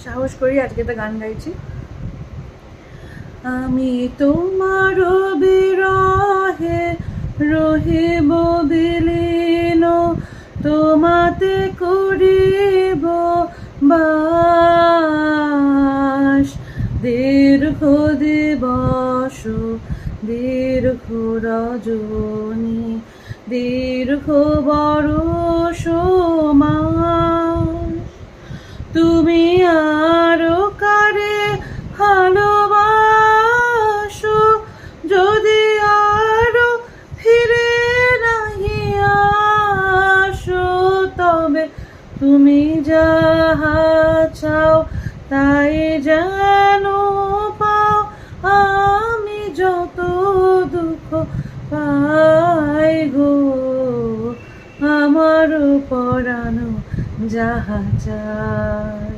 সাহস করি আজকে তো গান গাইছি। আমি তোমার বিরহে রহিব বিলীন, তোমাতে করিব বাস। দীর্ঘ দিবস দীর্ঘ রজনী দীর্ঘ বরষ মাস, তুমি আরো কারে ভালোবাসো, যদি আরো ফিরে নাহি আসো, তবে তুমি যাহা চাও তাই যেন পাও। আমি যত দুঃখ পাই গো, আমার পরাণ যাহা চায়।